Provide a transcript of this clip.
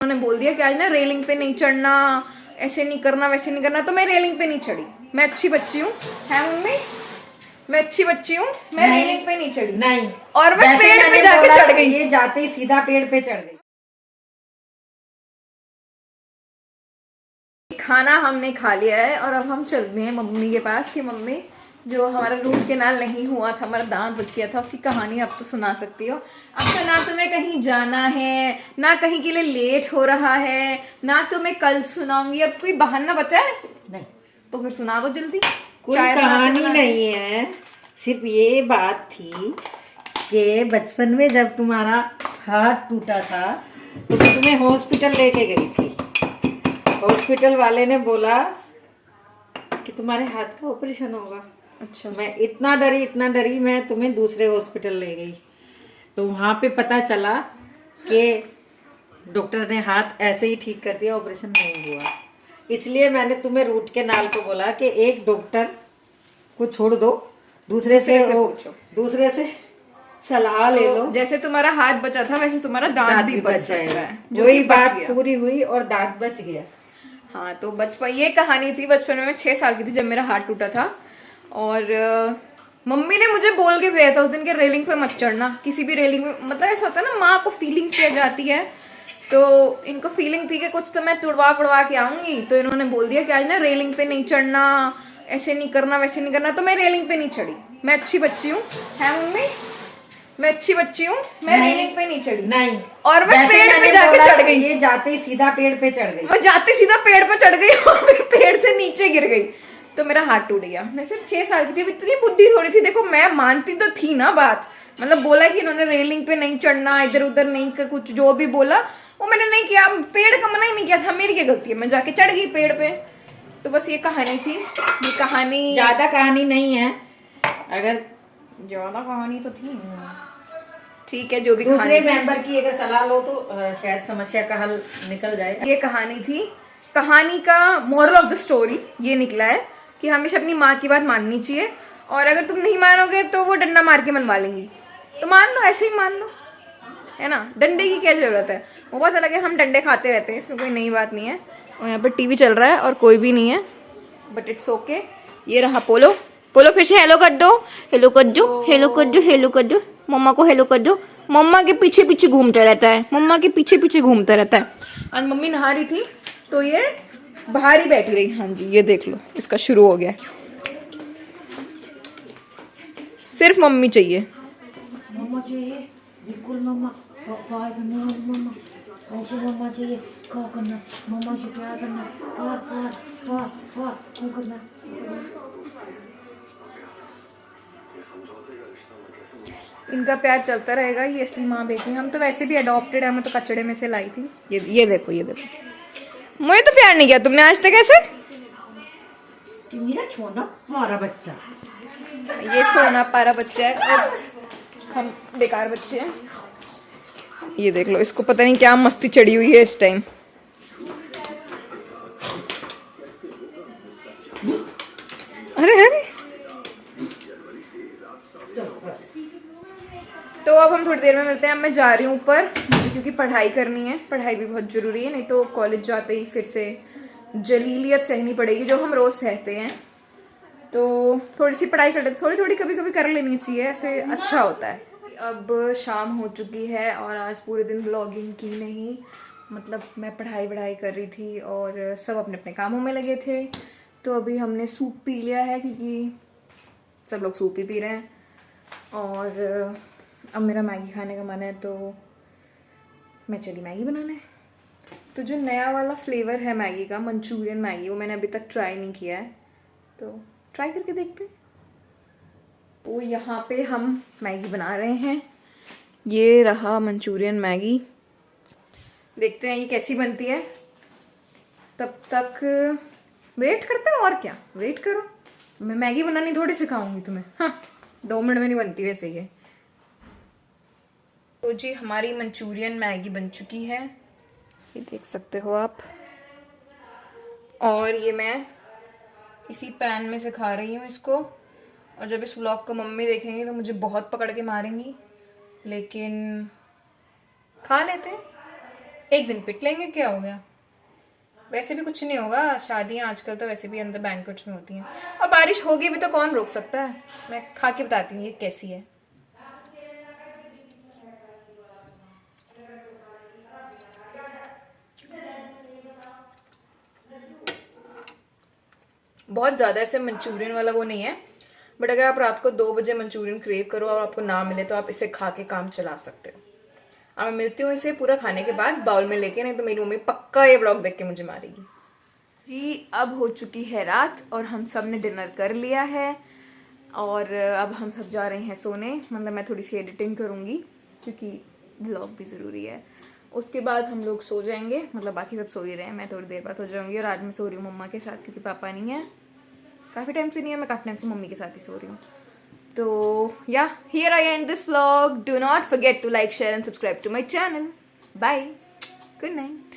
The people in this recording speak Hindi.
उन्होंने बोल दिया कि आज ना रेलिंग पे नहीं चढ़ना, ऐसे नहीं करना, वैसे नहीं करना, तो मैं रेलिंग पे नहीं चढ़ी। मैं अच्छी बच्ची हूँ, है मम्मी? मैं अच्छी बच्ची हूँ, मैं रेलिंग पे नहीं चढ़ी। नहीं, और मैं पेड़ पे जाके चढ़ गई। ये जाते ही सीधा पेड़ पे चढ़ गई। खाना हमने खा लिया है और अब हम चलते हैं मम्मी के पास कि मम्मी जो हमारा रूट केनाल नहीं हुआ था, हमारा दांत बच गया था, उसकी कहानी अब तो सुना सकती हो। अब तो ना तुम्हें कहीं जाना है, ना कहीं के लिए लेट हो रहा है, ना तुम्हें कल सुनाऊंगी। अब कोई बहाना बचा है? नहीं, तो फिर सुना दो जल्दी। कोई कहानी नहीं है, सिर्फ ये बात थी कि बचपन में जब तुम्हारा हाथ टूटा था तो तुम्हें हॉस्पिटल लेके गई थी। हॉस्पिटल वाले ने बोला कि तुम्हारे हाथ का ऑपरेशन होगा। अच्छा। मैं इतना डरी, मैं तुम्हें दूसरे हॉस्पिटल ले गई। तो वहाँ पे पता चला कि डॉक्टर ने हाथ ऐसे ही ठीक कर दिया, ऑपरेशन नहीं हुआ। इसलिए मैंने तुम्हें रूट केनाल को बोला कि एक डॉक्टर को छोड़ दो, दूसरे से सलाह ले लो। जैसे तुम्हारा हाथ बचा था वैसे तुम्हारा दांत भी बच जाएगा। वही बात पूरी हुई और दांत बच गया। हाँ, तो बचपन, ये कहानी थी। बचपन में मैं 6 साल की थी जब मेरा हाथ टूटा था और मम्मी ने मुझे बोल के भेजा था उस दिन के रेलिंग पे मत चढ़ना, किसी भी रेलिंग में। मतलब ऐसा होता है ना, माँ को फीलिंग्स आ जाती है, तो इनको फीलिंग थी कि कुछ तो मैं तुड़वा के आऊंगी, तो इन्होंने बोल दिया कि आज ना रेलिंग पे नहीं चढ़ना, ऐसे नहीं करना, वैसे नहीं करना, तो मैं रेलिंग पे नहीं चढ़ी। मैं अच्छी बच्ची हूँ, है मम्मी? मैं अच्छी बच्ची हूँ, मैं रेलिंग पे नहीं चढ़ी। नहीं, और मैं पेड़ पे जाके चढ़ गई। ये जाते ही सीधा पेड़ पे चढ़ गई। मैं जाते सीधा पेड़ पे चढ़ गई और फिर पेड़ से नीचे गिर गई, तो मेरा हाथ टूट गया। मैं सिर्फ 6 साल की थी, इतनी बुद्धि थोड़ी थी। देखो, मैं मानती तो थी ना बात, मतलब बोला कि इन्होंने रेलिंग पे नहीं चढ़ना, इधर उधर नहीं, कुछ जो भी बोला वो मैंने नहीं किया। पेड़ का मना ही नहीं किया था, मेरी क्या गलती है? मैं जाके चढ़ गई पेड़ पे। तो बस ये कहानी थी। ये कहानी ज्यादा कहानी नहीं है, अगर ज्यादा कहानी तो थी, ठीक है, जो भी दूसरे मेंबर की अगर सलाह लो तो शायद समस्या का हल निकल जाए। ये कहानी थी। कहानी का मोरल ऑफ द स्टोरी ये निकला है कि हमेशा अपनी माँ की बात माननी चाहिए, और अगर तुम नहीं मानोगे तो वो डंडा मार के मनवा लेंगी, तो मान लो, ऐसे ही मान लो, है ना। डंडे की क्या जरूरत है? वो बात अलग है, हम डंडे खाते रहते हैं, इसमें कोई नई बात नहीं है। और यहाँ पे टीवी चल रहा है और कोई भी नहीं है, बट इट्स ओके। ये रहा पोलो। पोलो फिर से हेलो कर दो, हेलो कर दो, हेलो कर दो, हेलो कर दो, मम्मा को हेलो कर दो। मम्मा के पीछे पीछे घूमता रहता है, मम्मा के पीछे पीछे घूमता रहता है। आज मम्मी नहा रही थी तो ये बाहर ही बैठी रही। हाँ जी, ये देख लो, इसका शुरू हो गया। सिर्फ मम्मी चाहिए। मम्मा चाहिए, बिल्कुल मम्मा। प्यार करने वाली मम्मा, ऐसे मम्मा चाहिए। क्या करना, मम्मा से प्यार करना, प्यार प्यार प्यार प्यार क्यों करना। इनका प्यार चलता रहेगा, ये असली माँ बेटी। हम तो वैसे भी अडॉप्टेड है, मैं तो कचड़े में से लाई थी। ये देखो, ये देखो, मुझे तो प्यार नहीं किया तुमने आज तक। ऐसे मेरा छोटा प्यारा बच्चा, ये सोना पारा बच्चा है और हम बेकार बच्चे हैं। ये देख लो, इसको पता नहीं क्या मस्ती चढ़ी हुई है इस टाइम। अरे अरे, तो अब हम थोड़ी देर में मिलते हैं। अब मैं जा रही हूँ ऊपर, क्योंकि पढ़ाई करनी है, पढ़ाई भी बहुत ज़रूरी है, नहीं तो कॉलेज जाते ही फिर से जलीलियत सहनी पड़ेगी जो हम रोज़ सहते हैं। तो थोड़ी सी पढ़ाई कर लेते, थोड़ी थोड़ी कभी कभी कर लेनी चाहिए, ऐसे अच्छा होता है। अब शाम हो चुकी है और आज पूरे दिन व्लॉगिंग की नहीं, मतलब मैं पढ़ाई कर रही थी और सब अपने अपने कामों में लगे थे। तो अभी हमने सूप पी लिया है, क्योंकि सब लोग सूप ही पी रहे हैं, और अब मेरा मैगी खाने का मन है, तो मैं चली मैगी बनाने। तो जो नया वाला फ्लेवर है मैगी का, मंचूरियन मैगी, वो मैंने अभी तक ट्राई नहीं किया है, तो ट्राई करके देखते हैं। तो यहाँ पे हम मैगी बना रहे हैं। ये रहा मंचूरियन मैगी, देखते हैं ये कैसी बनती है। तब तक वेट करते हैं, और क्या, वेट करो। मैं मैगी बनानी थोड़ी सिखाऊंगी तुम्हें, हाँ, 2 मिनट में नहीं बनती वैसे ये। तो जी हमारी मंचूरियन मैगी बन चुकी है, ये देख सकते हो आप। और ये मैं इसी पैन में से खा रही हूँ इसको, और जब इस व्लॉग को मम्मी देखेंगी तो मुझे बहुत पकड़ के मारेंगी, लेकिन खा लेते हैं। एक दिन पिट लेंगे, क्या हो गया, वैसे भी कुछ नहीं होगा। शादियाँ आजकल तो वैसे भी अंदर बैंक्वेट्स में होती हैं, और बारिश होगी भी तो कौन रोक सकता है। मैं खा के बताती हूँ ये कैसी है। बहुत ज़्यादा ऐसे मंचूरियन वाला वो नहीं है, बट अगर आप रात को 2 बजे मंचूरियन क्रेव करो और आपको ना मिले तो आप इसे खा के काम चला सकते हो। अब मैं मिलती हूँ इसे पूरा खाने के बाद बाउल में लेके, नहीं तो मेरी मम्मी पक्का ये ब्लॉग देख के मुझे मारेगी। जी अब हो चुकी है रात और हम सब ने डिनर कर लिया है, और अब हम सब जा रहे हैं सोने। मतलब मैं थोड़ी सी एडिटिंग करूँगी क्योंकि व्लॉग भी ज़रूरी है। उसके बाद हम लोग सो जाएंगे, मतलब बाकी सब सो ही रहे हैं, मैं थोड़ी देर बाद हो जाऊँगी। और आज मैं सो रही हूँ मम्मा के साथ क्योंकि पापा नहीं है, काफ़ी टाइम से नहीं है, मैं काफ़ी टाइम से मम्मी के साथ ही सो रही हूँ। तो या here I end this vlog. Do not forget to like, share and subscribe to my channel. Bye, good night.